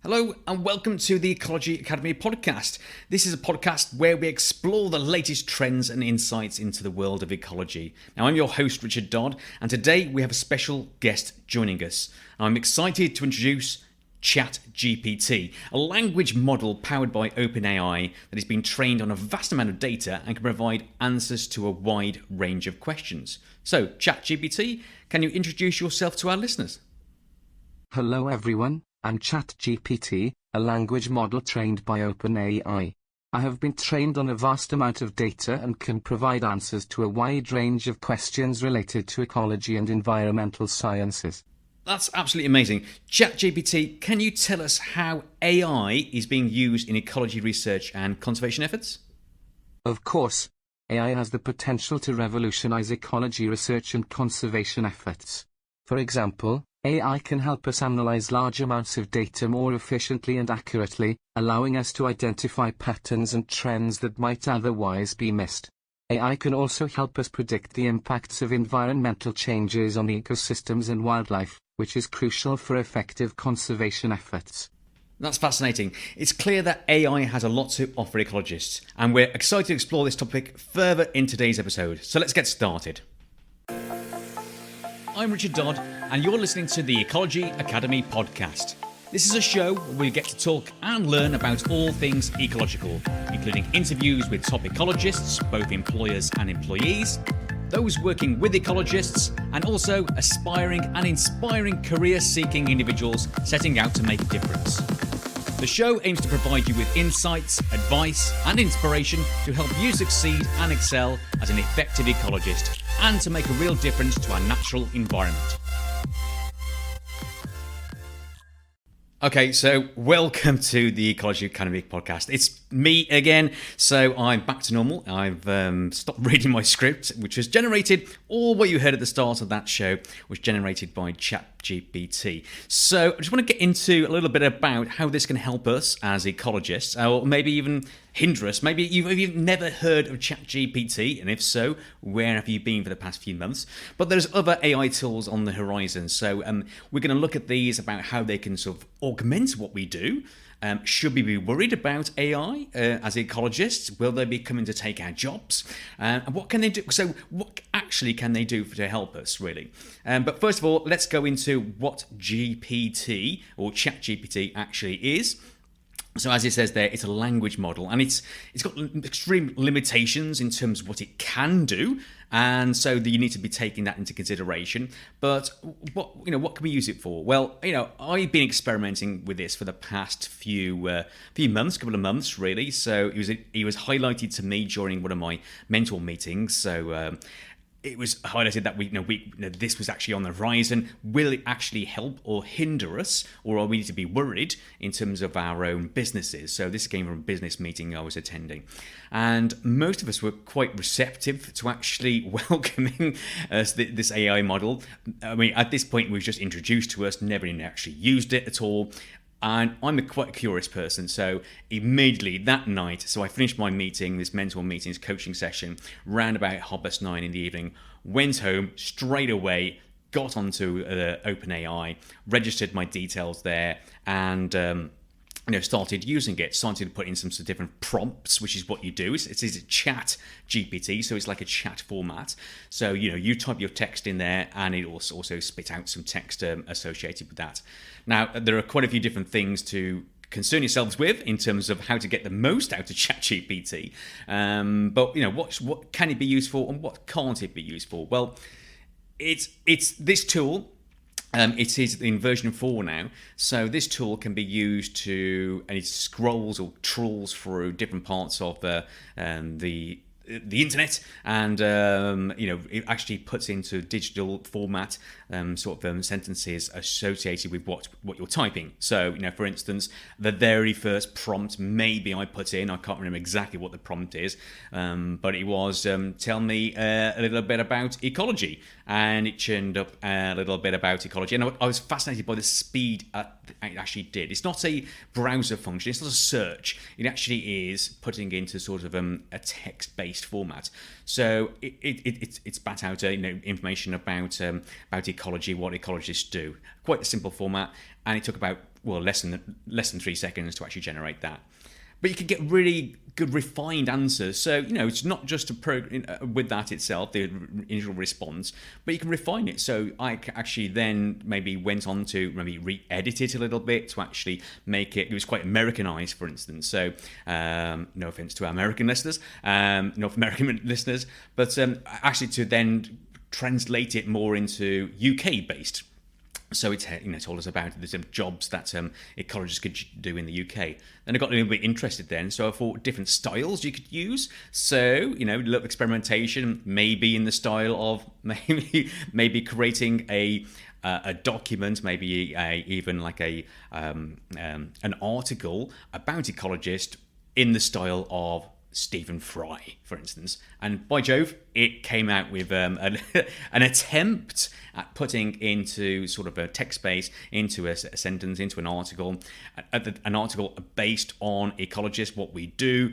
Hello and welcome to the Ecology Academy podcast. This is a podcast where we explore the latest trends and insights into the world of ecology. Now, I'm your host, Richard Dodd, and today we have a special guest joining us. I'm excited to introduce ChatGPT, a language model powered by OpenAI that has been trained on a vast amount of data and can provide answers to a wide range of questions. So, ChatGPT, can you introduce yourself to our listeners? Hello everyone. I'm ChatGPT, a language model trained by OpenAI. I have been trained on a vast amount of data and can provide answers to a wide range of questions related to ecology and environmental sciences. That's absolutely amazing. ChatGPT, can you tell us how AI is being used in ecology research and conservation efforts? Of course, AI has the potential to revolutionize ecology research and conservation efforts. For example, AI can help us analyze large amounts of data more efficiently and accurately, allowing us to identify patterns and trends that might otherwise be missed. AI can also help us predict the impacts of environmental changes on ecosystems and wildlife, which is crucial for effective conservation efforts. That's fascinating. It's clear that AI has a lot to offer ecologists, and we're excited to explore this topic further in today's episode. So let's get started. I'm Richard Dodd, and you're listening to the Ecology Academy podcast. This is a show where we get to talk and learn about all things ecological, including interviews with top ecologists, both employers and employees, those working with ecologists, and also aspiring and inspiring career-seeking individuals setting out to make a difference. The show aims to provide you with insights, advice, and inspiration to help you succeed and excel as an effective ecologist and to make a real difference to our natural environment. Okay, so welcome to the Ecology Academy podcast. It's me again, so I'm back to normal. I've stopped reading my script, which was generated, all what you heard at the start of that show was generated by ChatGPT. So I just want to get into a little bit about how this can help us as ecologists, or maybe even hinder us. Maybe you've never heard of ChatGPT, and if so, where have you been for the past few months? But there's other AI tools on the horizon, so we're going to look at these about how they can sort of augment what we do. Should we be worried about AI as ecologists? Will they be coming to take our jobs? And what can they do? So what actually can they do to help us, really? But first of all, let's go into what GPT or ChatGPT actually is. So as it says there, it's a language model, and it's got extreme limitations in terms of what it can do, and so you need to be taking that into consideration. But what can we use it for? Well, I've been experimenting with this for the past few months, couple of months really. So it was highlighted to me during one of my mentor meetings. So it was highlighted that this was actually on the horizon. Will it actually help or hinder us, or are we to be worried in terms of our own businesses? So this came from a business meeting I was attending, and most of us were quite receptive to actually welcoming this AI model. I mean, at this point, it was just introduced to us, never actually used it at all. And I'm quite a curious person, so immediately that night, so I finished my meeting, this mentor meeting, this coaching session, round about 9:30 in the evening, went home straight away, got onto OpenAI, registered my details there, and started using it, started to put in some different prompts, which is what you do. It's a chat GPT, so it's like a chat format. So, you type your text in there, and it also spit out some text associated with that. Now, there are quite a few different things to concern yourselves with in terms of how to get the most out of ChatGPT. But what can it be used for, and what can't it be used for? Well, it's this tool. It is in version 4 now, so this tool can be used and it scrolls or trawls through different parts of the internet, and it actually puts into digital format sentences associated with what you're typing. So for instance, the very first prompt maybe I put in, I can't remember exactly what the prompt is, but it was tell me a little bit about ecology, and it churned up a little bit about ecology, and I was fascinated by the speed it actually did. It's not a browser function, it's not a search, it actually is putting into sort of a text-based format. So it spat out information about ecology, what ecologists do. Quite a simple format, and it took about less than 3 seconds to actually generate that. But you can get really good refined answers. So, it's not just with that itself, the initial response, but you can refine it. So I actually then maybe went on to maybe re-edit it a little bit to actually make it was quite Americanized, for instance. So no offense to our American listeners, North American listeners, but actually to then translate it more into UK based. So it told us about the jobs that ecologists could do in the UK. Then I got a little bit interested then, so I thought different styles you could use. So, little experimentation, maybe in the style of maybe creating a document, maybe even like an article about ecologists in the style of Stephen Fry, for instance. And by Jove, it came out with an attempt at putting into sort of a text space, into a sentence, into an article based on ecologists, what we do,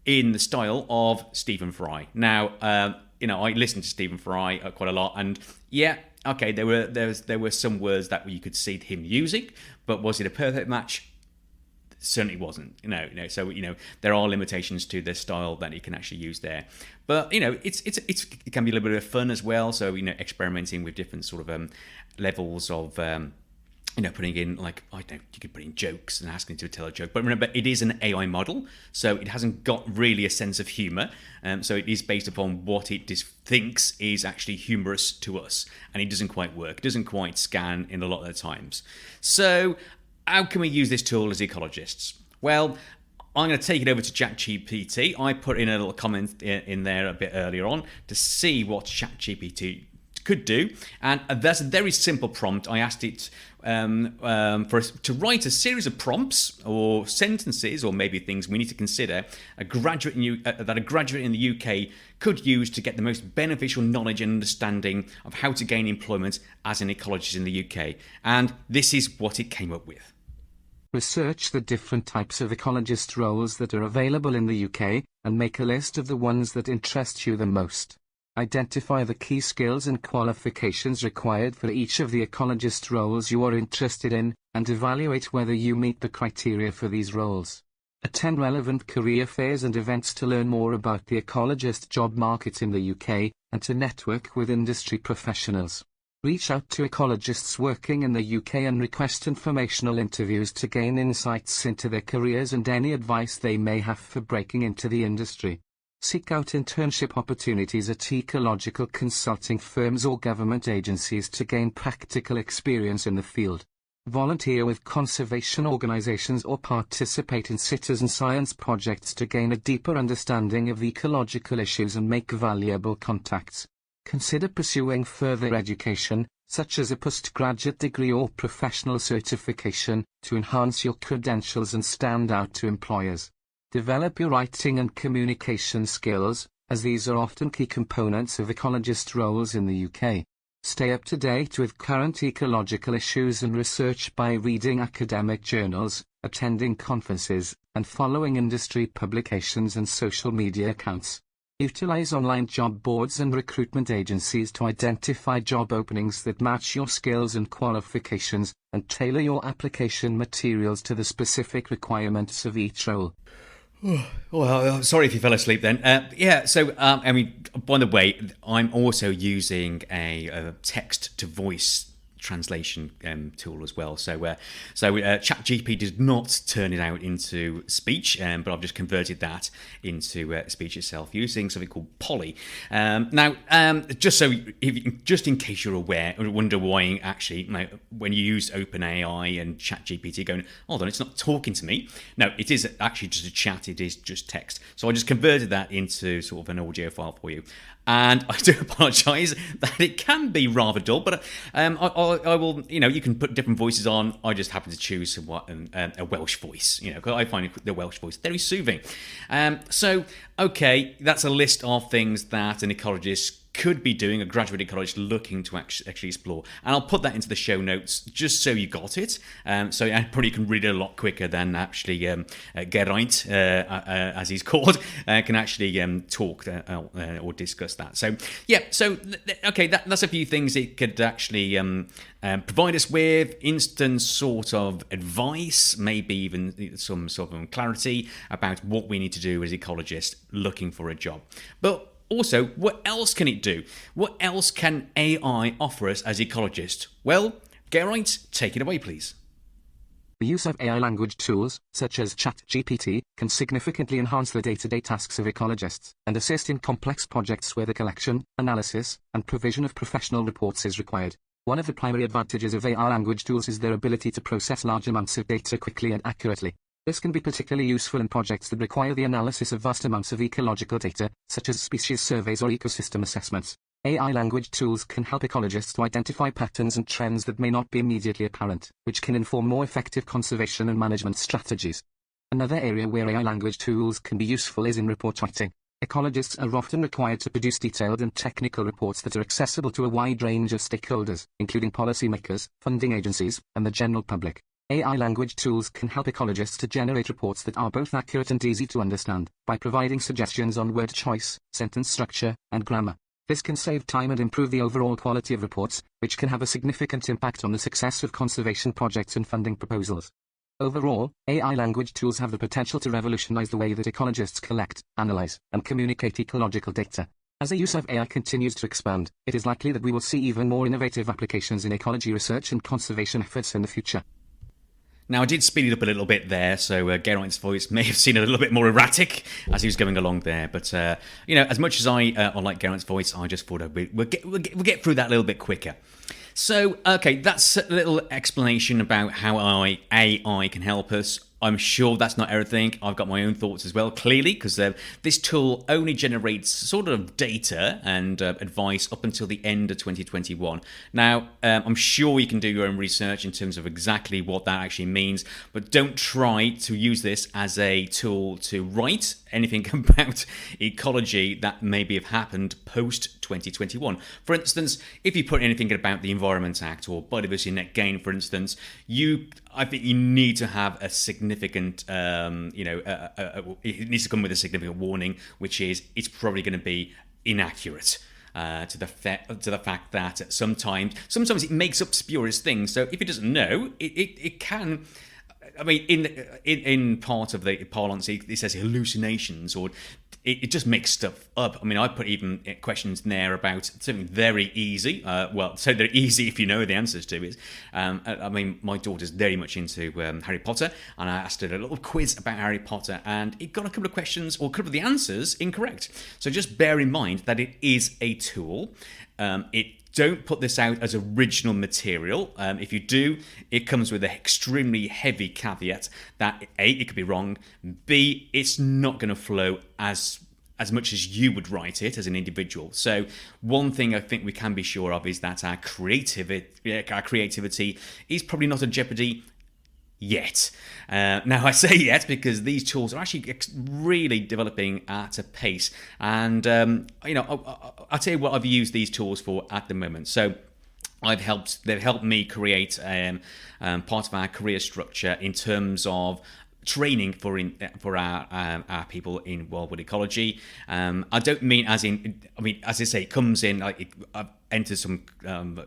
in the style of Stephen Fry. Now, I listened to Stephen Fry quite a lot, and yeah, okay, there were some words that you could see him using, but was it a perfect match? Certainly wasn't. So there are limitations to the style that you can actually use there, but it can be a little bit of fun as well. So experimenting with different sort of levels of putting in, like, I don't know, you could put in jokes and asking it to tell a joke. But remember, it is an AI model, so it hasn't got really a sense of humour. So it is based upon what it thinks is actually humorous to us, and it doesn't quite work. It doesn't quite scan in a lot of the times. So how can we use this tool as ecologists? Well, I'm going to take it over to ChatGPT. I put in a little comment in there a bit earlier on to see what ChatGPT could do, and that's a very simple prompt. I asked it to write a series of prompts or sentences, or maybe things we need to consider that a graduate in the UK could use to get the most beneficial knowledge and understanding of how to gain employment as an ecologist in the UK. And this is what it came up with. Research the different types of ecologist roles that are available in the UK, and make a list of the ones that interest you the most. Identify the key skills and qualifications required for each of the ecologist roles you are interested in, and evaluate whether you meet the criteria for these roles. Attend relevant career fairs and events to learn more about the ecologist job market in the UK, and to network with industry professionals. Reach out to ecologists working in the UK and request informational interviews to gain insights into their careers and any advice they may have for breaking into the industry. Seek out internship opportunities at ecological consulting firms or government agencies to gain practical experience in the field. Volunteer with conservation organisations or participate in citizen science projects to gain a deeper understanding of ecological issues and make valuable contacts. Consider pursuing further education, such as a postgraduate degree or professional certification, to enhance your credentials and stand out to employers. Develop your writing and communication skills, as these are often key components of ecologist roles in the UK. Stay up to date with current ecological issues and research by reading academic journals, attending conferences, and following industry publications and social media accounts. Utilize online job boards and recruitment agencies to identify job openings that match your skills and qualifications, and tailor your application materials to the specific requirements of each role. Well, sorry if you fell asleep then. By the way, I'm also using a text-to-voice translation tool as well. So ChatGPT did not turn it out into speech, but I've just converted that into speech itself using something called Polly. Just in case you're aware or wonder why actually when you use OpenAI and ChatGPT going, hold on, it's not talking to me. No, it is actually just a chat. It is just text. So I just converted that into sort of an audio file for you. And I do apologise that it can be rather dull, but I will, you can put different voices on. I just happen to choose a Welsh voice, because I find the Welsh voice very soothing. Okay, that's a list of things that an ecologist could be doing, a graduate ecologist looking to actually explore. And I'll put that into the show notes just so you got it. So I probably can read it a lot quicker than actually Geraint, as he's called, can actually talk or discuss that. So yeah, okay, that's a few things it could actually provide us with, instant sort of advice, maybe even some sort of clarity about what we need to do as ecologists looking for a job. But also, what else can it do? What else can AI offer us as ecologists? Well, Geraint, take it away, please. The use of AI language tools, such as ChatGPT, can significantly enhance the day-to-day tasks of ecologists and assist in complex projects where the collection, analysis, and provision of professional reports is required. One of the primary advantages of AI language tools is their ability to process large amounts of data quickly and accurately. This can be particularly useful in projects that require the analysis of vast amounts of ecological data, such as species surveys or ecosystem assessments. AI language tools can help ecologists to identify patterns and trends that may not be immediately apparent, which can inform more effective conservation and management strategies. Another area where AI language tools can be useful is in report writing. Ecologists are often required to produce detailed and technical reports that are accessible to a wide range of stakeholders, including policymakers, funding agencies, and the general public. AI language tools can help ecologists to generate reports that are both accurate and easy to understand, by providing suggestions on word choice, sentence structure, and grammar. This can save time and improve the overall quality of reports, which can have a significant impact on the success of conservation projects and funding proposals. Overall, AI language tools have the potential to revolutionize the way that ecologists collect, analyze, and communicate ecological data. As the use of AI continues to expand, it is likely that we will see even more innovative applications in ecology research and conservation efforts in the future. Now, I did speed it up a little bit there, so Geraint's voice may have seemed a little bit more erratic as he was going along there. But, as much as I like Geraint's voice, I just thought we'll get through that a little bit quicker. So, okay, that's a little explanation about how AI can help us. I'm sure that's not everything. I've got my own thoughts as well, clearly, because this tool only generates sort of data and advice up until the end of 2021. Now, I'm sure you can do your own research in terms of exactly what that actually means, but don't try to use this as a tool to write anything about ecology that maybe have happened post 2021. For instance, if you put anything about the Environment Act or biodiversity net gain, for instance, I think you need to have a significant, it needs to come with a significant warning, which is it's probably going to be inaccurate. To the fact that sometimes it makes up spurious things. So if it doesn't know, it can. I mean, in part of the parlance, it says hallucinations, or it just makes stuff up. I mean, I put even questions in there about something very easy. So they're easy if you know the answers to it. I mean, my daughter's very much into Harry Potter, and I asked her a little quiz about Harry Potter, and it got a couple of questions, or a couple of the answers, incorrect. So just bear in mind that it is a tool. Don't put this out as original material. If you do, it comes with an extremely heavy caveat that A, it could be wrong, B, it's not going to flow as much as you would write it as an individual. So one thing I think we can be sure of is that our creativity is probably not in jeopardy yet. Now I say yet because these tools are actually really developing at a pace, and I'll tell you what I've used these tools for at the moment. So they've helped me create part of our career structure in terms of training for our people in wildwood ecology. I don't mean as I say, it comes in like I've entered some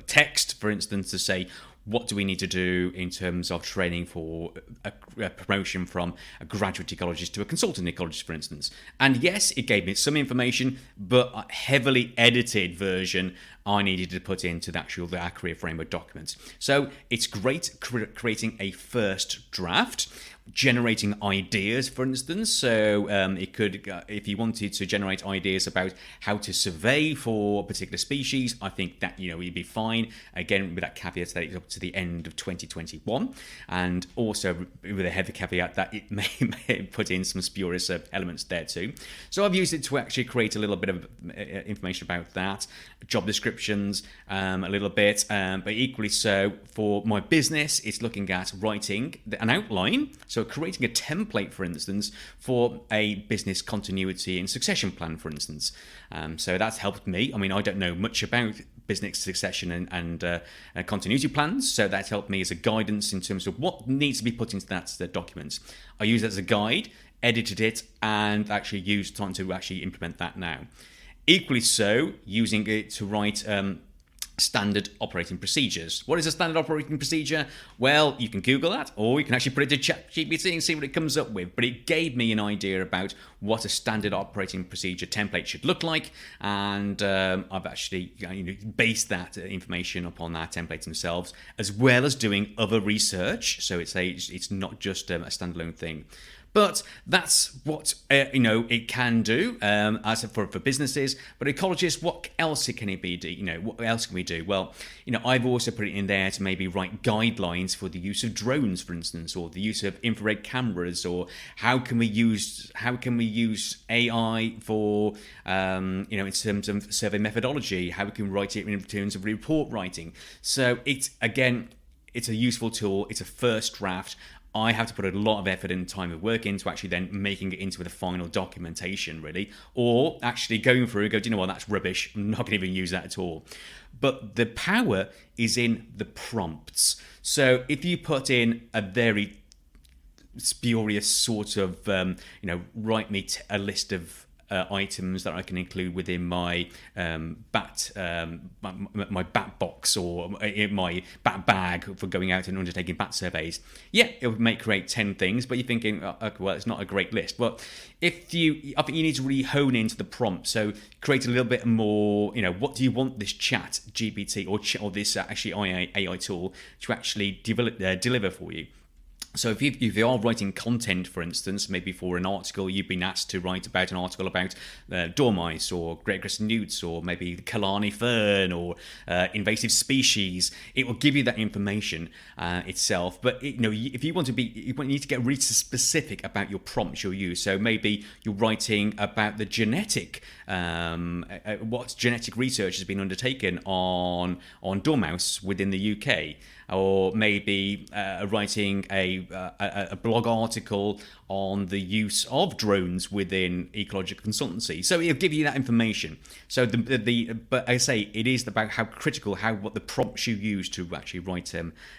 text, for instance, to say, what do we need to do in terms of training for a promotion from a graduate ecologist to a consultant ecologist, for instance? And yes, it gave me some information, but a heavily edited version I needed to put into our career framework documents. So it's great creating a first draft, generating ideas, for instance. So it could, if you wanted to generate ideas about how to survey for a particular species, I think that you'd be fine. Again, with that caveat that it's up to the end of 2021, and also with a heavy caveat that it may put in some spurious elements there too. So I've used it to actually create a little bit of information about that, job descriptions, a little bit, but equally so for my business, it's looking at writing an outline. So creating a template, for instance, for a business continuity and succession plan, for instance. So that's helped me. I mean, I don't know much about business succession and continuity plans, so that's helped me as a guidance in terms of what needs to be put into the documents. I use it as a guide, edited it, and actually used time to actually implement that now. Equally so, using it to write standard operating procedures. What is a standard operating procedure? Well, you can Google that, or you can actually put it to ChatGPT and see what it comes up with. But it gave me an idea about what a standard operating procedure template should look like, and I've actually based that information upon our templates themselves, as well as doing other research. So it's not just a standalone thing. But that's what it can do as for businesses. But ecologists, what else can it be? What else can we do? Well, I've also put it in there to maybe write guidelines for the use of drones, for instance, or the use of infrared cameras, or how can we use AI for in terms of survey methodology? How we can write it in terms of report writing? So it's a useful tool. It's a first draft. I have to put a lot of effort and time and work into actually then making it into the final documentation, really, or actually going through and go, do you know what, that's rubbish. I'm not going to even use that at all. But the power is in the prompts. So if you put in a very spurious sort of, write me a list of items that I can include within my my bat box or in my bat bag for going out and undertaking bat surveys. Yeah, it would create 10 things, but you're thinking, okay, well, it's not a great list. Well, I think you need to really hone into the prompt. So create a little bit more, what do you want this chat GPT or this actually AI tool to actually deliver for you? So if you are writing content, for instance, maybe for an article, you've been asked to write about an article about dormice or great crested newts or maybe the Killarney fern or invasive species, it will give you that information itself. But if you want to you need to get really specific about your prompts you'll use. So maybe you're writing about the what genetic research has been undertaken on dormouse within the UK. Or maybe writing a blog article on the use of drones within ecological consultancy. So it'll give you that information. So but I say it is about how critical, what the prompts you use to actually write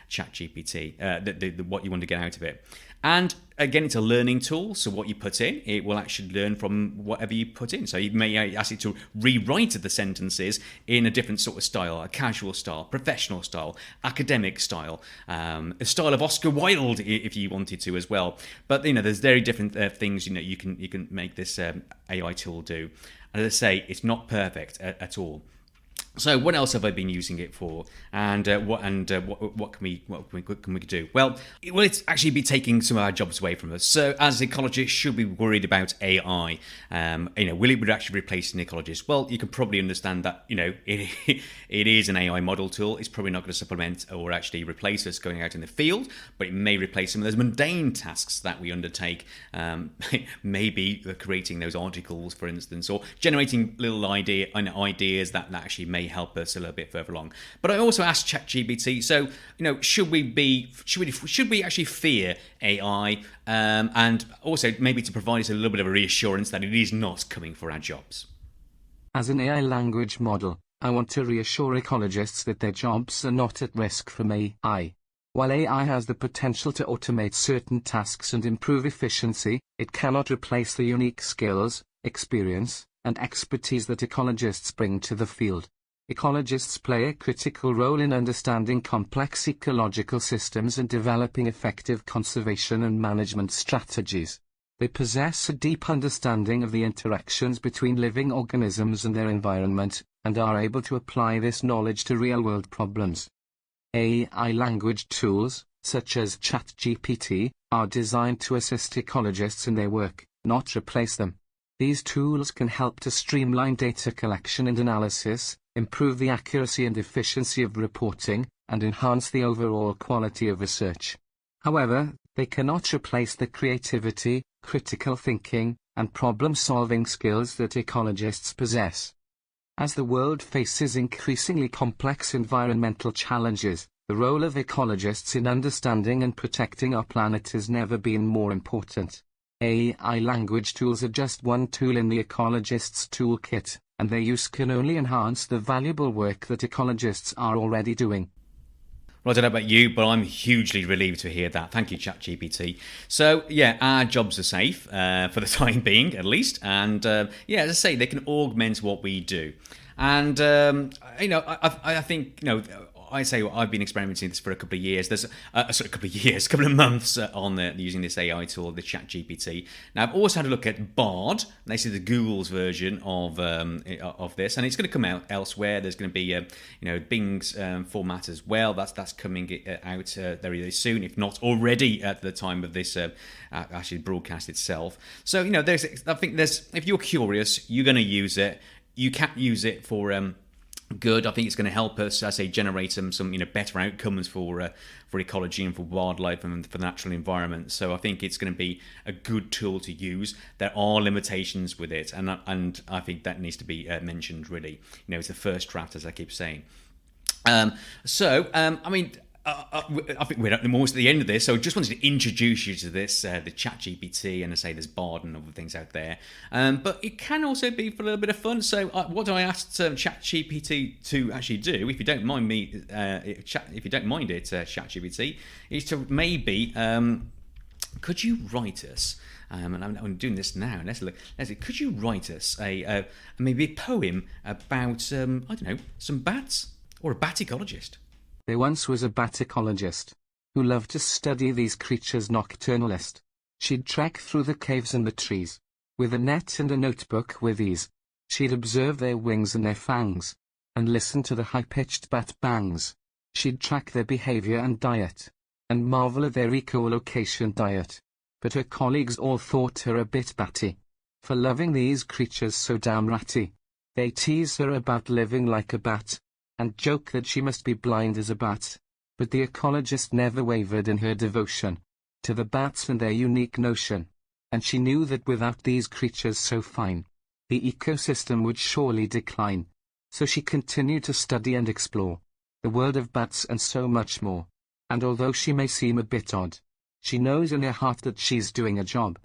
ChatGPT, what you want to get out of it. And again, it's a learning tool. So what you put in, it will actually learn from whatever you put in. So you may ask it to rewrite the sentences in a different sort of style, a casual style, professional style, academic style, a style of Oscar Wilde if you wanted to as well. But there's very different things you can make this AI tool do. And as I say, it's not perfect at all. So what else have I been using it for, and what can we do? Well, it's actually be taking some of our jobs away from us. So as ecologists, should we be worried about AI? Will it actually replace an ecologist? Well, you can probably understand that it is an AI model tool. It's probably not going to supplement or actually replace us going out in the field, but it may replace some of those mundane tasks that we undertake. Maybe creating those articles, for instance, or generating little ideas that actually may help us a little bit further along. But I also asked ChatGPT, so should we actually fear AI, and also maybe to provide us a little bit of a reassurance that it is not coming for our jobs. As an AI language model, I want to reassure ecologists that their jobs are not at risk from AI. While AI has the potential to automate certain tasks and improve efficiency, it cannot replace the unique skills, experience, and expertise that ecologists bring to the field. Ecologists play a critical role in understanding complex ecological systems and developing effective conservation and management strategies. They possess a deep understanding of the interactions between living organisms and their environment, and are able to apply this knowledge to real-world problems. AI language tools, such as ChatGPT, are designed to assist ecologists in their work, not replace them. These tools can help to streamline data collection and analysis, improve the accuracy and efficiency of reporting, and enhance the overall quality of research. However, they cannot replace the creativity, critical thinking, and problem-solving skills that ecologists possess. As the world faces increasingly complex environmental challenges, The role of ecologists in understanding and protecting our planet has never been more important. AI language tools are just one tool in the ecologists' toolkit, and their use can only enhance the valuable work that ecologists are already doing. Well, I don't know about you, but I'm hugely relieved to hear that. Thank you, ChatGPT. So, yeah, our jobs are safe, for the time being, at least. And, yeah, as I say, they can augment what we do. And, I think, I say I've been experimenting this for a couple of years. There's a couple of months on using this AI tool, the ChatGPT. Now I've also had a look at Bard. This is the Google's version of this, and it's going to come out elsewhere. There's going to be Bing's format as well. That's coming out very soon, if not already at the time of this actually broadcast itself. So I think if you're curious, you're going to use it. You can't use it for good. I think it's going to help us, as I say, generate some better outcomes for ecology and for wildlife and for the natural environment. So I think it's going to be a good tool to use. There are limitations with it, and I think that needs to be mentioned. Really, it's the first draft, as I keep saying. I think we're almost at the end of this, so I just wanted to introduce you to this, the ChatGPT, and I say there's Bard and other things out there. But it can also be for a little bit of fun. So what I asked ChatGPT to actually do, if you don't mind ChatGPT, is to maybe could you write us? And I'm doing this now. Leslie, could you write us maybe a poem about some bats or a bat ecologist? There once was a bat ecologist who loved to study these creatures nocturnalist. She'd trek through the caves and the trees. With a net and a notebook with ease, she'd observe their wings and their fangs, and listen to the high-pitched bat bangs. She'd track their behavior and diet, and marvel at their echolocation diet. But her colleagues all thought her a bit batty for loving these creatures so damn ratty. They tease her about living like a bat, and joke that she must be blind as a bat. But the ecologist never wavered in her devotion to the bats and their unique notion, and she knew that without these creatures so fine, the ecosystem would surely decline. So she continued to study and explore the world of bats and so much more. And although she may seem a bit odd, she knows in her heart that she's doing a job.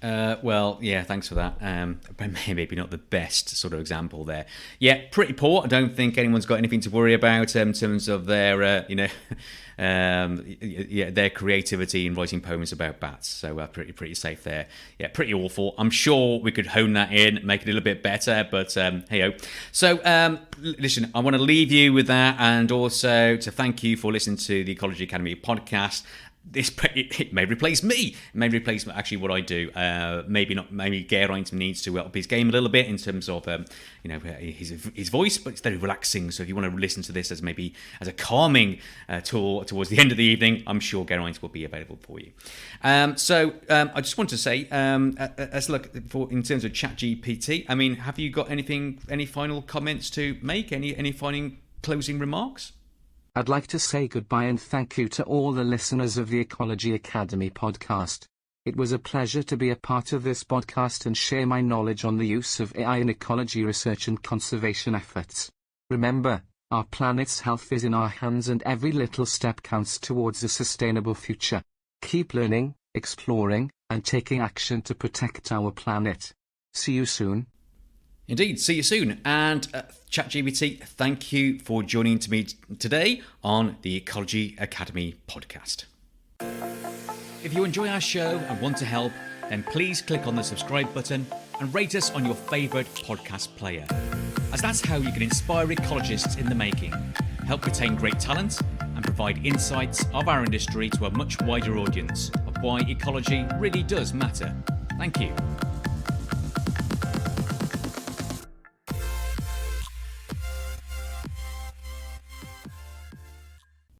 Well, yeah, thanks for that. Maybe not the best sort of example there. Yeah, pretty poor. I don't think anyone's got anything to worry about in terms of their, their creativity in writing poems about bats. So pretty safe there. Yeah, pretty awful. I'm sure we could hone that in, make it a little bit better, but hey-ho. So, listen, I want to leave you with that, and also to thank you for listening to the Ecology Academy podcast. It may replace me. It may replace actually what I do. Maybe not. Maybe Geraint needs to up his game a little bit in terms of his voice, but it's very relaxing. So if you want to listen to this as a calming tool towards the end of the evening, I'm sure Geraint will be available for you. I just want to say, as look for in terms of ChatGPT. I mean, have you got any final comments to make? Any final closing remarks? I'd like to say goodbye and thank you to all the listeners of the Ecology Academy podcast. It was a pleasure to be a part of this podcast and share my knowledge on the use of AI in ecology research and conservation efforts. Remember, our planet's health is in our hands and every little step counts towards a sustainable future. Keep learning, exploring, and taking action to protect our planet. See you soon. Indeed, see you soon. And ChatGPT, thank you for joining me today on the Ecology Academy podcast. If you enjoy our show and want to help, then please click on the subscribe button and rate us on your favourite podcast player, as that's how you can inspire ecologists in the making, help retain great talent, and provide insights of our industry to a much wider audience of why ecology really does matter. Thank you.